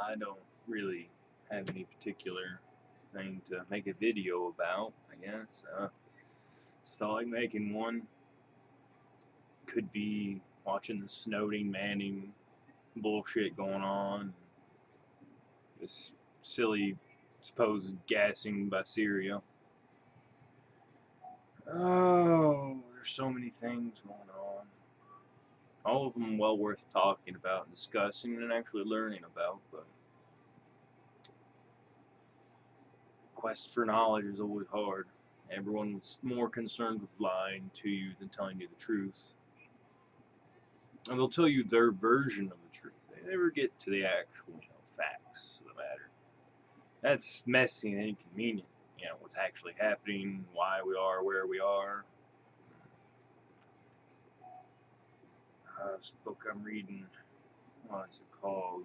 I don't really have any particular thing to make a video about, I guess. Just felt like making one. Could be watching the Snowden Manning bullshit going on. This silly supposed gassing by Syria. Oh, there's so many things going on. All of them well worth talking about and discussing and actually learning about, but quest for knowledge is always hard. Everyone's more concerned with lying to you than telling you the truth. And they'll tell you their version of the truth. They never get to the actual, facts of the matter. That's messy and inconvenient. What's actually happening, why we are where we are. This book I'm reading, what is it called?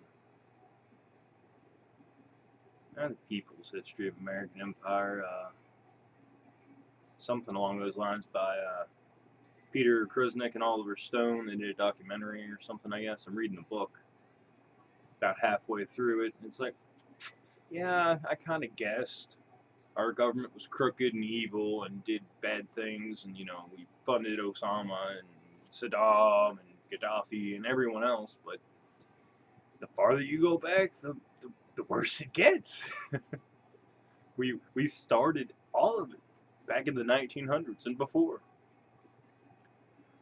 The People's History of American Empire. Something along those lines by Peter Krusnick and Oliver Stone. They did a documentary or something, I guess. I'm reading the book about halfway through it. It's like, yeah, I kind of guessed. Our government was crooked and evil and did bad things, and we funded Osama and Saddam and Gaddafi and everyone else, but the farther you go back, the worse it gets. we started all of it back in the 1900s and before.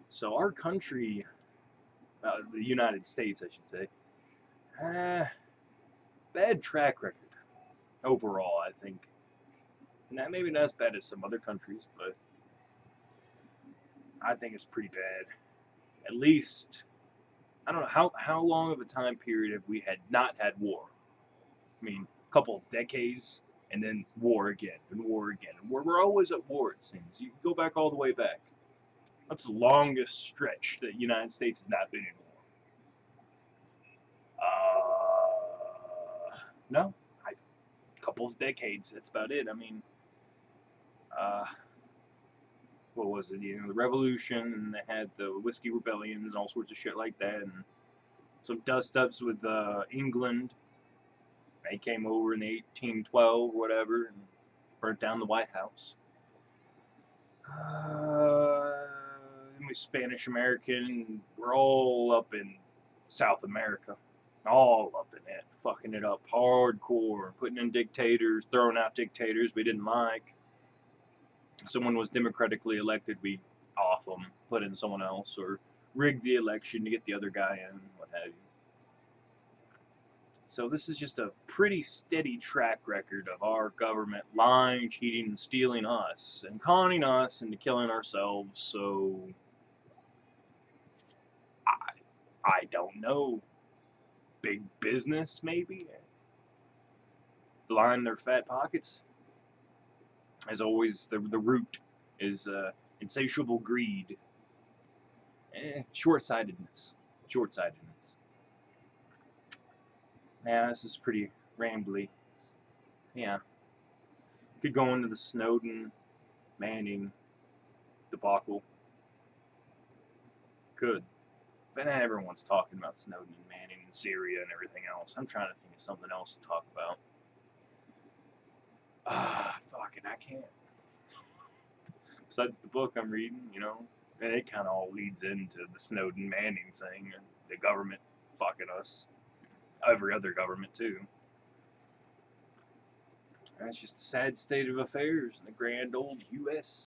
So our country, the United States, I should say, bad track record overall, I think. Maybe not as bad as some other countries, but I think it's pretty bad. At least, I don't know, how long of a time period have we not had war? I mean, a couple of decades, and then war again, and war again. And we're always at war, it seems. You can go back all the way back. That's the longest stretch that the United States has not been in war. No, a couple of decades, that's about it. I mean, what was it? The Revolution, and they had the Whiskey Rebellions and all sorts of shit like that, and some dust-ups with England. They came over in 1812 or whatever and burnt down the White House. We Spanish American, we're all up in South America. All up in it, fucking it up hardcore, putting in dictators, throwing out dictators we didn't like. If someone was democratically elected, we off them, put in someone else, or rig the election to get the other guy in, what have you. So this is just a pretty steady track record of our government lying, cheating, and stealing us, and conning us into killing ourselves. So I don't know. Big business, maybe? Line their fat pockets. As always, the root is insatiable greed. Short-sightedness. Short-sightedness. Yeah, this is pretty rambly. Yeah. Could go into the Snowden, Manning debacle. Could. But everyone's talking about Snowden and Manning and Syria and everything else. I'm trying to think of something else to talk about. Fucking, I can't. Besides the book I'm reading, and it kind of all leads into the Snowden Manning thing and the government fucking us. Every other government, too. That's just a sad state of affairs in the grand old U.S.